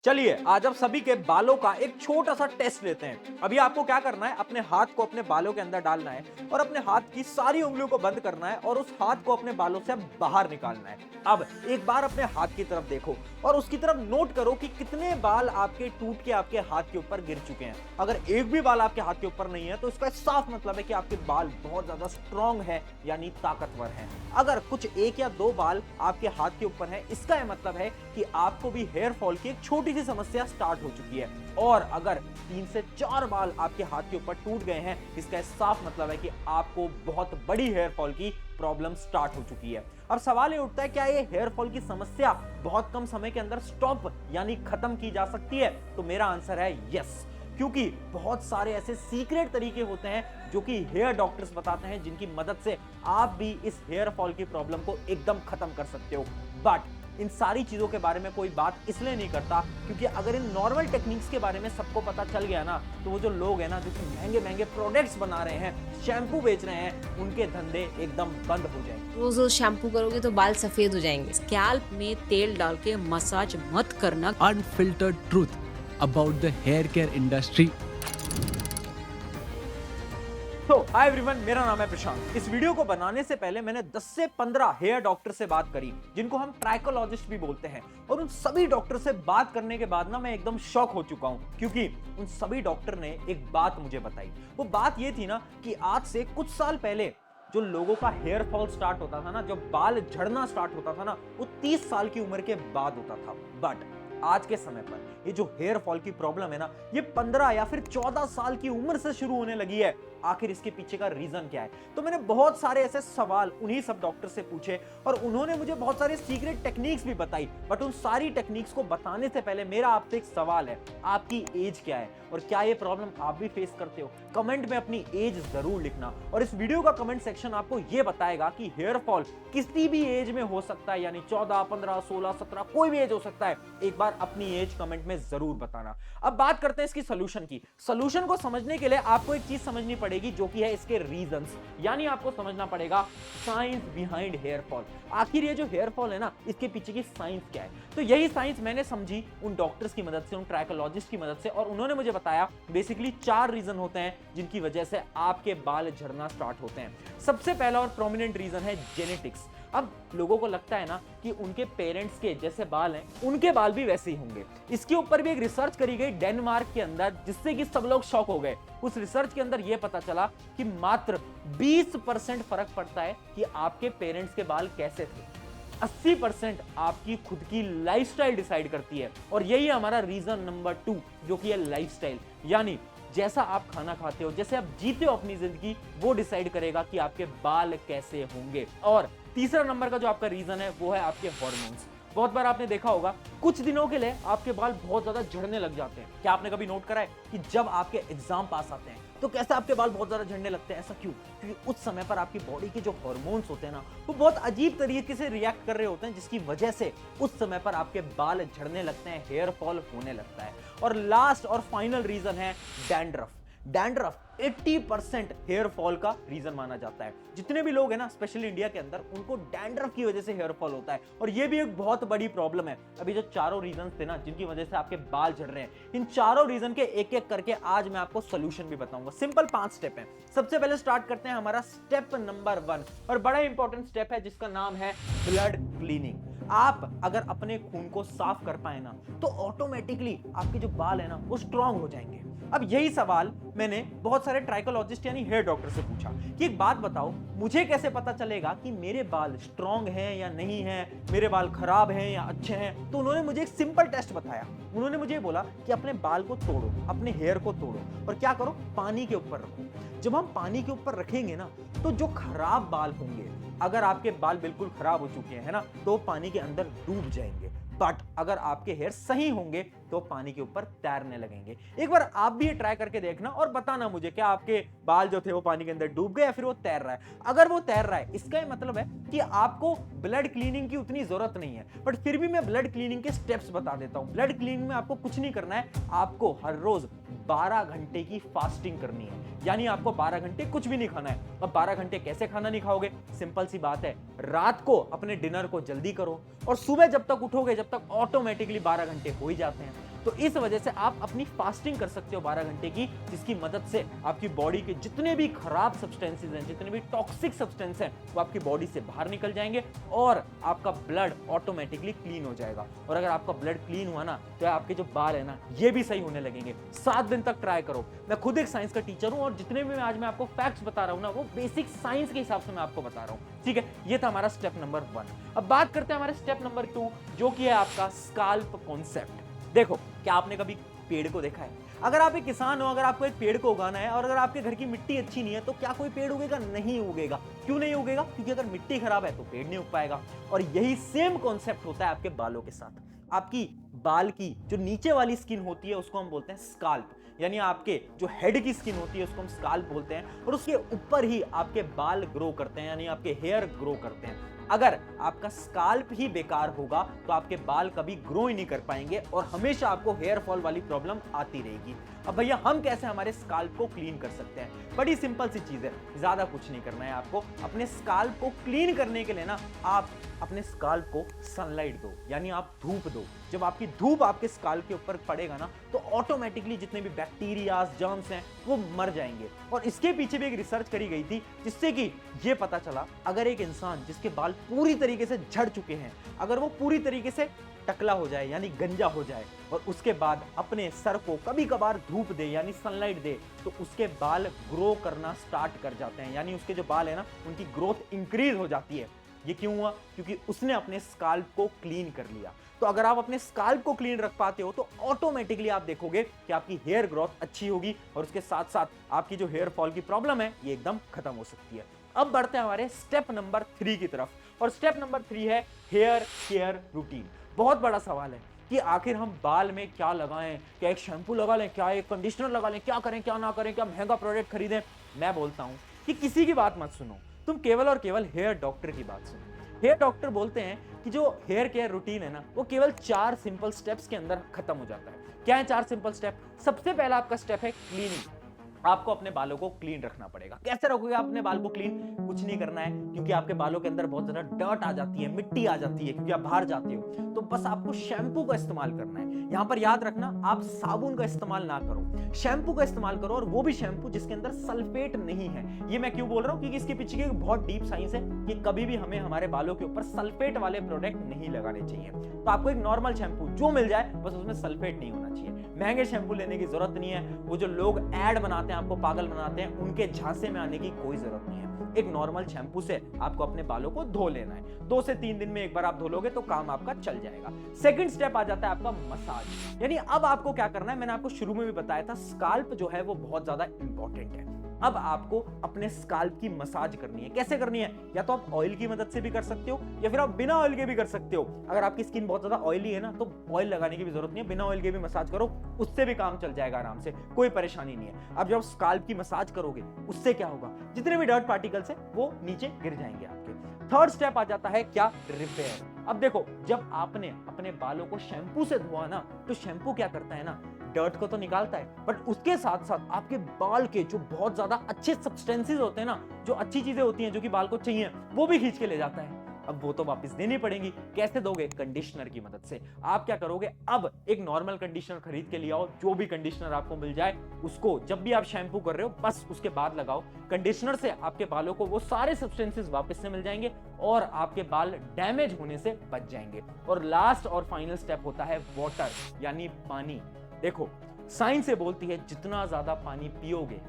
चलिए आज आप सभी के बालों का एक छोटा सा टेस्ट लेते हैं। अभी आपको क्या करना है, अपने हाथ को अपने बालों के अंदर डालना है और अपने हाथ की सारी उंगलियों को बंद करना है और उस हाथ को अपने बालों से बाहर निकालना है। अब एक बार अपने हाथ की तरफ देखो और उसकी तरफ नोट करो कि कितने बाल आपके टूट के आपके हाथ के ऊपर गिर चुके हैं। अगर एक भी बाल आपके हाथ के ऊपर नहीं है तो इसका साफ मतलब है कि आपके बाल बहुत ज्यादा स्ट्रांग है, यानी ताकतवर हैं। अगर कुछ एक या दो बाल आपके हाथ के ऊपर है, इसका यह मतलब है कि आपको भी हेयर फॉल की एक छोटी सी समस्या स्टार्ट हो चुकी है। और अगर 3 से 4 बाल आपके हाथ के ऊपर टूट गए हैं, इसका साफ मतलब है कि आपको बहुत बड़ी हेयर फॉल की प्रॉब्लम स्टार्ट हो चुकी है। अब सवाल ये उठता है, क्या ये हेयर फॉल की समस्या बहुत कम समय के अंदर स्टॉप यानी खत्म की जा सकती है? तो मेरा आंसर है यस, क्योंकि बहुत सारे ऐसे सीक्रेट तरीके होते हैं जो कि हेयर डॉक्टर्स बताते हैं, जिनकी मदद से आप भी इस हेयर फॉल की प्रॉब्लम को एकदम खत्म कर सकते हो। बट इन सारी चीजों के बारे में कोई बात इसलिए नहीं करता क्योंकि अगर इन नॉर्मल टेक्निक्स के बारे में सबको पता चल गया ना, तो वो जो लोग हैं ना, जो कि महंगे महंगे प्रोडक्ट्स बना रहे हैं, शैम्पू बेच रहे हैं, उनके धंधे एकदम बंद हो जाएंगे। रोज रोज शैम्पू करोगे तो बाल सफेद हो जाएंगे। स्कैल्प में तेल डाल के मसाज मत करना। Unfiltered truth about the hair care industry. तो हाय एवरीवन, मेरा नाम है प्रशांत। इस वीडियो को बनाने से पहले मैंने 10 से 15 हेयर डॉक्टर से बात करी, जिनको हम ट्राइकोलॉजिस्ट भी बोलते हैं। और उन सभी डॉक्टर से बात करने के बाद ना मैं एकदम शॉक हो चुका हूं, क्योंकि उन सभी डॉक्टर ने एक बात मुझे बताई। वो बात ये थी ना कि आज से कुछ साल पहले जो लोगों का हेयर फॉल स्टार्ट होता था ना, जब बाल झड़ना स्टार्ट होता था ना, वो 30 साल की उम्र के बाद होता था। बट आज के समय पर ये जो हेयर फॉल की प्रॉब्लम है ना, ये 15 या फिर 14 साल की उम्र से शुरू होने लगी है। आखिर इसके पीछे का रीजन क्या है? तो मैंने बहुत सारे ऐसे सवाल उन्हीं सब डॉक्टर से पूछे और उन्होंने मुझे बहुत सारे सीक्रेट टेक्निक्स भी बताई। बट उन सारी टेक्निक्स को बताने से पहले मेरा आपसे एक सवाल है, आपकी एज क्या है और क्या ये प्रॉब्लम आप भी फेस करते हो? कमेंट में अपनी एज जरूर लिखना। और इस वीडियो का कमेंट सेक्शन आपको ये बताएगा कि हेयर फॉल किसी भी एज में हो सकता है, यानी 14, 15, 16, 17, कोई भी एज हो सकता है। एक बार अपनी एज कमेंट में जरूर बताना। अब बात करते हैं इसकी सोल्यूशन की। सोल्यूशन को समझने के लिए आपको एक चीज समझनी पड़ेगी, जो कि है इसके रीजंस, यानी आपको समझना पड़ेगा साइंस बिहाइंड हेयर फॉल। आखिर ये जो हेयर फॉल है ना, इसके पीछे की साइंस क्या है? तो यही साइंस मैंने समझी उन डॉक्टर्स की मदद से, उन ट्राइकोलॉजिस्ट की मदद से, और उन्होंने मुझे बताया बेसिकली 4 रीजन होते हैं जिनकी वजह से आपके बाल झड़ना स्टार्ट होते हैं। सबसे पहला और प्रोमिनेंट रीजन है जेनेटिक्स। अब लोगों को लगता है ना कि उनके पेरेंट्स के जैसे बाल हैं, उनके बाल भी वैसे ही होंगे। इसके ऊपर भी एक रिसर्च करी गई डेनमार्क के अंदर, जिससे कि सब लोग शॉक हो गए। उस रिसर्च के अंदर यह पता चला कि मात्र 20% फर्क पड़ता है कि आपके पेरेंट्स के बाल कैसे थे। 80% आपकी खुद की लाइफस्टाइल डिसाइड करती है। और यही है हमारा रीजन नंबर 2, जो कि है लाइफस्टाइल, यानी जैसा आप खाना खाते हो, जैसे आप जीते हो अपनी जिंदगी, वो डिसाइड करेगा कि आपके बाल कैसे होंगे। और तीसरा नंबर का जो आपका रीजन है वो है आपके हॉर्मोन्स। बहुत बार आपने देखा होगा कुछ दिनों के लिए आपके बाल बहुत ज्यादा झड़ने लग जाते हैं। क्या आपने कभी नोट करा है कि जब आपके एग्जाम पास आते हैं तो कैसे आपके बाल बहुत ज्यादा झड़ने लगते हैं? ऐसा क्यों? क्योंकि उस समय पर आपकी बॉडी के जो हॉर्मोन्स होते हैं ना, वो बहुत अजीब तरीके से रिएक्ट कर रहे होते हैं, जिसकी वजह से उस समय पर आपके बाल झड़ने लगते हैं, हेयर फॉल होने लगता है। और लास्ट और फाइनल रीजन है डैंड्रफ। डैंड्रफ 80% हेयर फॉल का रीजन माना जाता है। जितने भी लोग हैं ना, स्पेशली इंडिया के अंदर, उनको डैंड्रफ की वजह से हेयर फॉल होता है, और ये भी एक बहुत बड़ी प्रॉब्लम है। अभी जो चारों रीजन थे ना जिनकी वजह से आपके बाल झड़ रहे हैं, इन चारों रीजन के एक एक करके आज मैं आपको सोल्यूशन भी बताऊंगा। सिंपल 5 स्टेप है। सबसे पहले स्टार्ट करते हैं हमारा स्टेप नंबर 1, और बड़ा इंपॉर्टेंट स्टेप है, जिसका नाम है ब्लड क्लीनिंग। आप अगर अपने खून को साफ कर पाए ना, तो ऑटोमेटिकली आपके जो बाल है ना, वो स्ट्रांग हो जाएंगे। अब यही सवाल मैंने बहुत सारे ट्राइकोलॉजिस्ट यानी हेयर डॉक्टर से पूछा कि एक बात बताओ, मुझे कैसे पता चलेगा कि मेरे बाल स्ट्रांग हैं या नहीं हैं, मेरे बाल खराब हैं या अच्छे हैं? तो उन्होंने मुझे एक सिंपल टेस्ट बताया। उन्होंने मुझे बोला कि अपने बाल को तोड़ो, अपने हेयर को तोड़ो, और क्या करो, पानी के ऊपर रखो। जब हम पानी के ऊपर रखेंगे ना, तो जो खराब बाल होंगे, अगर आपके बाल बिल्कुल खराब हो चुके हैं ना, तो पानी के अंदर डूब जाएंगे। बट अगर आपके हेयर सही होंगे तो पानी के ऊपर तैरने लगेंगे। एक बार आप भी ये ट्राई करके देखना और बताना मुझे, क्या आपके बाल जो थे वो पानी के अंदर डूब गए या फिर वो तैर रहा है? अगर वो तैर रहा है, इसका ये मतलब है कि आपको ब्लड क्लीनिंग की उतनी जरूरत नहीं है। बट फिर भी मैं ब्लड क्लीनिंग के स्टेप्स बता देता हूं। ब्लड क्लीनिंग में आपको कुछ नहीं करना है, आपको हर रोज 12 घंटे की फास्टिंग करनी है, यानी आपको 12 घंटे कुछ भी नहीं खाना है। अब 12 घंटे कैसे खाना नहीं खाओगे? सिंपल सी बात है, रात को अपने डिनर को जल्दी करो और सुबह जब तक उठोगे, जब तक ऑटोमेटिकली 12 घंटे हो ही जाते हैं। तो इस वजह से आप अपनी फास्टिंग कर सकते हो 12 घंटे की, जिसकी मदद से आपकी बॉडी के जितने भी खराब सब्सटेंसेस हैं, जितने भी टॉक्सिक सब्सटेंस हैं, वो आपकी बॉडी से बाहर निकल जाएंगे और आपका ब्लड ऑटोमेटिकली क्लीन हो जाएगा। और अगर आपका ब्लड क्लीन हुआ ना, तो आपके जो बाल है ना, ये भी सही होने लगेंगे। 7 दिन तक ट्राई करो। मैं खुद एक साइंस का टीचर हूं और जितने भी आज मैं आपको फैक्ट्स बता रहा हूं ना, वो बेसिक साइंस के हिसाब से मैं आपको बता रहा हूं। ठीक है, ये था हमारा स्टेप नंबर 1। अब बात करते हैं हमारे स्टेप नंबर 2, जो कि है आपका स्काल्प कॉन्सेप्ट। देखो, क्या आपने कभी पेड़ को देखा है? अगर आप एक किसान हो, अगर आपको एक पेड़ को उगाना है और अगर आपके घर की मिट्टी अच्छी नहीं है, तो क्या कोई पेड़ उगेगा? नहीं उगेगा। क्यों नहीं उगेगा? क्योंकि अगर मिट्टी खराब है तो पेड़ नहीं उग पाएगा। और यही सेम कॉन्सेप्ट होता है आपके बालों के साथ। आपकी बाल की जो नीचे वाली स्किन होती है उसको हम बोलते हैं स्काल्प, यानी आपके जो हेड की स्किन होती है उसको हम स्काल्प बोलते हैं, और उसके ऊपर ही आपके बाल ग्रो करते हैं, यानी आपके हेयर ग्रो करते हैं। अगर आपका स्काल्प ही बेकार होगा तो आपके बाल कभी ग्रो ही नहीं कर पाएंगे और हमेशा आपको हेयर फॉल वाली प्रॉब्लम आती रहेगी। अब भैया हम कैसे हमारे स्काल्प को क्लीन कर सकते हैं? बड़ी सिंपल सी चीज है, ज्यादा कुछ नहीं करना है आपको। अपने स्काल्प को क्लीन करने के लिए ना, आप अपने स्काल्प को सनलाइट दो, यानी आप धूप दो। जब आपकी धूप आपके स्काल्प के ऊपर पड़ेगा ना, तो ऑटोमेटिकली जितने भी बैक्टीरिया, जर्म्स हैं, वो मर जाएंगे। और इसके पीछे भी एक रिसर्च करी गई थी, जिससे कि ये पता चला, अगर एक इंसान जिसके बाल पूरी तरीके से झड़ चुके हैं, अगर वो पूरी तरीके से टकला हो जाए, यानी गंजा हो जाए, और उसके बाद अपने सर को कभी कभार धूप दे, यानी सनलाइट दे, तो उसके बाल ग्रो करना स्टार्ट कर जाते हैं, यानी उसके जो बाल है ना, उनकी ग्रोथ इंक्रीज हो जाती है। ये क्यों हुआ? क्योंकि उसने अपने स्काल्प को क्लीन कर लिया। तो अगर आप अपने स्काल्प को क्लीन रख पाते हो, तो ऑटोमेटिकली आप देखोगे कि आपकी हेयर ग्रोथ अच्छी होगी और उसके साथ साथ आपकी जो हेयर फॉल की प्रॉब्लम है, ये एकदम खत्म हो सकती है। अब बढ़ते हैं हमारे स्टेप नंबर 3 की तरफ, और स्टेप नंबर 3 है हेयर केयर रूटीन। बहुत बड़ा सवाल है कि आखिर हम बाल में क्या लगाएं, क्या एक शैम्पू लगा लें, क्या एक कंडीशनर लगा लें, क्या करें क्या ना करें, क्या महंगा प्रोडक्ट खरीदें? मैं बोलता हूं कि किसी की बात मत सुनो, तुम केवल और केवल हेयर डॉक्टर की बात सुनो। हेयर डॉक्टर बोलते हैं कि जो हेयर केयर रूटीन है ना, वो केवल 4 सिंपल स्टेप्स के अंदर खत्म हो जाता है। क्या है 4 सिंपल स्टेप? सबसे पहला आपका स्टेप है क्लीनिंग। आपको अपने बालों को क्लीन रखना पड़ेगा। कैसे रखोगे आप अपने बाल को क्लीन? कुछ नहीं करना है, क्योंकि आपके बालों के अंदर बहुत ज्यादा डर्ट आ जाती है, मिट्टी आ जाती है, क्योंकि आप बाहर जाते हो। तो बस आपको शैम्पू का इस्तेमाल करना है। यहां पर याद रखना, आप साबुन का इस्तेमाल ना करो, शैम्पू का इस्तेमाल करो, और वो भी शैम्पू जिसके अंदर सल्फेट नहीं है। ये मैं क्यों बोल रहा हूं? क्योंकि इसके पीछे की बहुत डीप साइंस है कि कभी भी हमें हमारे बालों के ऊपर सल्फेट वाले प्रोडक्ट नहीं लगाने चाहिए। तो आपको एक नॉर्मल शैम्पू जो मिल जाए, बस उसमें सल्फेट नहीं होना चाहिए। महंगे शैम्पू लेने की जरूरत नहीं है। वो जो लोग ऐड बनाते हैं, आपको पागल बनाते हैं, उनके झांसे में आने की कोई जरूरत नहीं है। एक नॉर्मल शैम्पू से आपको अपने बालों को धो लेना है। 2 से 3 दिन में एक बार आप धो लोगे तो काम आपका चल जाएगा। सेकंड स्टेप आ जाता है आपका मसाज, यानी अब आपको क्या करना है? मैंने आपको शुरू में भी बताया था, स्काल्प जो है वो बहुत ज्यादा इंपॉर्टेंट है। अब आपको अपने स्काल्प की मसाज करनी है। कैसे करनी है? या तो आप ऑयल की मदद से भी कर सकते हो, या फिर आप बिना ऑयल के भी कर सकते हो। अगर आपकी स्किन बहुत ज्यादा ऑयली है ना, तो ऑयल लगाने की भी जरूरत नहीं है, बिना ऑयल के भी मसाज करो, उससे भी काम चल जाएगा आराम से, कोई परेशानी नहीं है। अब जब स्काल्प की मसाज करोगे, उससे क्या होगा? जितने भी डर्ट पार्टिकल्स है वो नीचे गिर जाएंगे आपके। थर्ड स्टेप आ जाता है क्या? रिपेयर। अब देखो, जब आपने अपने बालों को शैम्पू से धोआ ना, तो शैम्पू क्या करता है ना, डर्ट को तो निकालता है, बट उसके साथ साथ आपके बाल के जो बहुत ज्यादा अच्छे सब्सटेंसेस होते हैं ना, जो अच्छी चीजें होती हैं जो कि बाल को चाहिए, वो भी खींच के ले जाता है। अब वो तो वापस देनी पड़ेगी। कैसे दोगे? कंडीशनर की मदद से। आप क्या करोगे? अब एक नॉर्मल कंडीशनर खरीद के ले आओ, जो भी कंडीशनर आपको मिल जाए, उसको जब भी आप शैम्पू कर रहे हो बस उसके बाद लगाओ। कंडीशनर से आपके बालों को वो सारे सब्सटेंसेस वापस से मिल जाएंगे और आपके बाल डैमेज होने से बच जाएंगे। और लास्ट और फाइनल स्टेप होता है वाटर, यानी पानी। देखो, साइंस से बोलती है जितना ज्यादा पानी पियोगे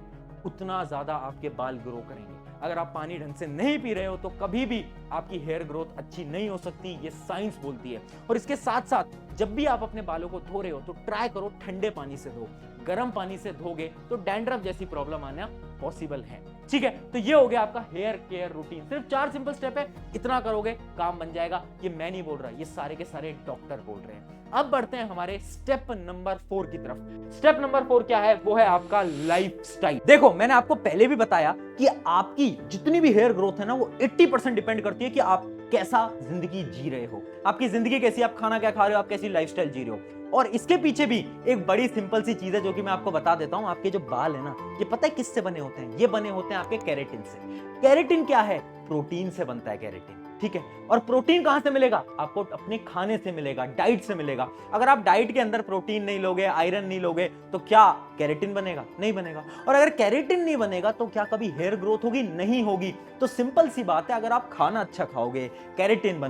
उतना ज्यादा आपके बाल ग्रो करेंगे। अगर आप पानी ढंग से नहीं पी रहे हो तो कभी भी आपकी हेयर ग्रोथ अच्छी नहीं हो सकती, ये साइंस बोलती है। और इसके साथ साथ जब भी आप अपने बालों को धो रहे हो तो ट्राई करो ठंडे पानी से धो। गर्म पानी से धोगे तो डैंड्रफ जैसी प्रॉब्लम आना पॉसिबल है। ठीक है, तो ये हो गया आपका हेयर केयर रूटीन। सिर्फ 4 सिंपल स्टेप है, इतना करोगे काम बन जाएगा। ये मैं नहीं बोल रहा, ये सारे के सारे डॉक्टर बोल रहे हैं। अब बढ़ते हैं हमारे स्टेप नंबर 4 की तरफ। स्टेप नंबर 4 क्या है? वो है आपका लाइफस्टाइल। देखो, मैंने आपको पहले भी बताया कि आपकी जितनी भी हेयर ग्रोथ है ना, वो 80% डिपेंड करती है कि आप कैसा जिंदगी जी रहे हो। आपकी जिंदगी कैसी, आप खाना क्या खा रहे हो, आप कैसी लाइफस्टाइल जी रहे हो। और इसके पीछे भी एक बड़ी सिंपल सी चीज है जो कि मैं आपको बता देता हूं। आपके जो बाल है ना, ये पता है किससे बने होते हैं? ये बने होते हैं आपके केराटिन से। केराटिन क्या है? प्रोटीन से बनता है केराटिन। ठीक है। और प्रोटीन कहां से मिलेगा? आपको अपने खाने से मिलेगा, डाइट से मिलेगा। अगर आप डाइट के अंदर प्रोटीन नहीं लोगे, आयरन नहीं लोगे, तो क्या केराटिन बनेगा? नहीं बनेगा। और अगर केराटिन नहीं बनेगा तो क्या कभी हेयर ग्रोथ होगी? नहीं होगी। तो सिंपल सी बात है, अगर आप खाना अच्छा खाओगे, केराटिन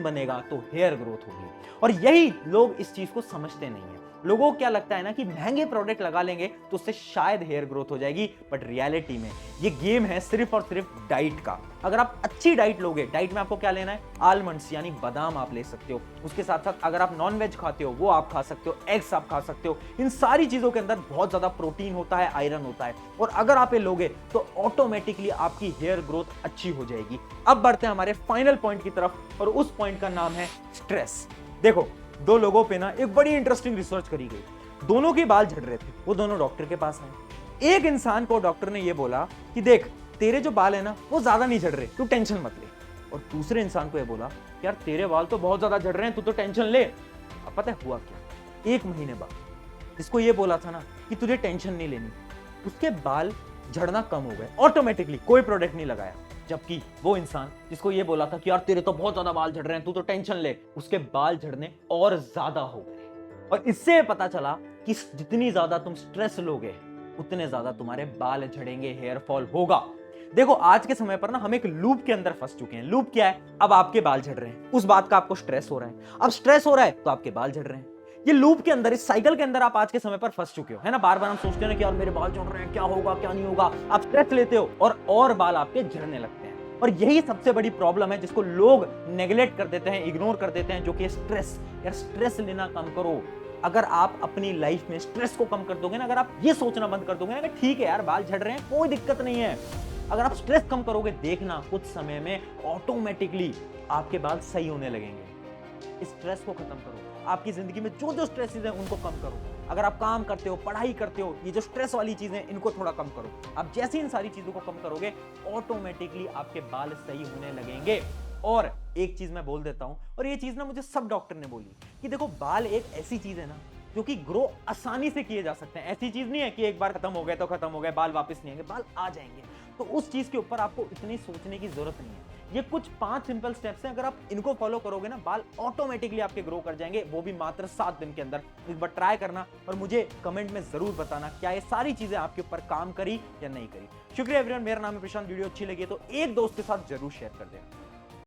बनेगा तो हेयर ग्रोथ होगी। और यही लोग इस चीज को समझते नहीं है। लोगों को क्या लगता है ना कि महंगे प्रोडक्ट लगा लेंगे तो उससे शायद हेयर ग्रोथ हो जाएगी, बट रियलिटी में ये गेम है सिर्फ और सिर्फ डाइट का। अगर आप अच्छी डाइट लोगे, डाइट में आपको क्या लेना है? आलमंड्स यानी बादाम आप ले सकते हो। उसके साथ साथ अगर आप नॉन वेज खाते हो वो आप खा सकते हो, एग्स आप खा सकते हो। इन सारी चीजों के अंदर बहुत ज्यादा प्रोटीन होता है, आयरन होता है, और अगर आप ये लोगे तो ऑटोमेटिकली आपकी हेयर ग्रोथ अच्छी हो जाएगी। अब बढ़ते हैं हमारे फाइनल पॉइंट की तरफ, और उस पॉइंट का नाम है स्ट्रेस। देखो, दो लोगों पे ना एक बड़ी इंटरेस्टिंग रिसर्च करी गई। दोनों के बाल झड़ रहे थे, वो दोनों डॉक्टर के पास आए। एक इंसान को डॉक्टर ने ये बोला कि देख, तेरे जो बाल है ना वो ज्यादा नहीं झड़ रहे, तू टेंशन मत ले। और दूसरे इंसान को ये बोला यार तेरे बाल तो बहुत ज्यादा झड़ रहे हैं, तू तो टेंशन ले। अब पता है हुआ क्या? 1 महीने बाद जिसको ये बोला था ना कि तुझे टेंशन नहीं लेनी, उसके बाल झड़ना कम हो गए ऑटोमेटिकली, कोई प्रोडक्ट नहीं लगाया। जबकि वो इंसान जिसको ये बोला था कि यार तेरे तो बहुत ज्यादा बाल झड़ रहे हैं, तू तो टेंशन ले, उसके बाल झड़ने और ज्यादा हो गए। और इससे पता चला कि जितनी ज्यादा तुम स्ट्रेस लोगे उतने ज्यादा तुम्हारे बाल झड़ेंगे, हेयर फॉल होगा। देखो, आज के समय पर ना हम एक लूप के अंदर फंस चुके हैं। लूप क्या है? अब आपके बाल झड़ रहे हैं, उस बात का आपको स्ट्रेस हो रहा है। अब स्ट्रेस हो रहा है तो आपके बाल झड़ रहे हैं। ये लूप के अंदर, इस साइकिल के अंदर आप आज के समय पर फंस चुके हो, है ना। बार बार हम सोचते हैं कि यार मेरे बाल झड़ रहे हैं, क्या होगा क्या नहीं होगा। आप स्ट्रेस लेते हो और बाल आपके झड़ने लगते हैं। और यही सबसे बड़ी प्रॉब्लम है जिसको लोग नेग्लेक्ट कर देते हैं, इग्नोर कर देते हैं, जो कि स्ट्रेस। यार स्ट्रेस लेना कम करो। अगर आप अपनी लाइफ में स्ट्रेस को कम कर दोगे ना, अगर आप ये सोचना बंद कर दोगे ना कि ठीक है यार बाल झड़ रहे हैं, कोई दिक्कत नहीं है, अगर आप स्ट्रेस कम करोगे, देखना कुछ समय में ऑटोमेटिकली आपके बाल सही होने लगेंगे। स्ट्रेस को खत्म करो। आपकी जिंदगी में जो जो स्ट्रेसेस हैं उनको कम करो। अगर आप काम करते हो, पढ़ाई करते हो, ये जो स्ट्रेस वाली चीजें इनको थोड़ा कम करो। आप जैसे इन सारी चीजों को कम करोगे, ऑटोमेटिकली आपके बाल सही होने लगेंगे। और एक चीज मैं बोल देता हूं, और ये चीज ना मुझे सब डॉक्टर ने बोली कि देखो, बाल एक ऐसी चीज है ना जो कि ग्रो आसानी से किए जा सकते हैं। ऐसी चीज नहीं है कि एक बार खत्म हो गए तो खत्म हो गए, बाल वापस नहीं आएंगे, बाल आ जाएंगे। तो उस चीज के ऊपर आपको इतनी सोचने की जरूरत नहीं है। ये कुछ 5 सिंपल स्टेप्स हैं, अगर आप इनको फॉलो करोगे ना, बाल ऑटोमेटिकली आपके ग्रो कर जाएंगे, वो भी मात्र 7 दिन के अंदर। एक बार ट्राई करना और मुझे कमेंट में जरूर बताना क्या ये सारी चीजें आपके ऊपर काम करी या नहीं करी। शुक्रिया एवरीवन, मेरा नाम है प्रशांत। वीडियो अच्छी लगी तो एक दोस्त के साथ जरूर शेयर कर देना।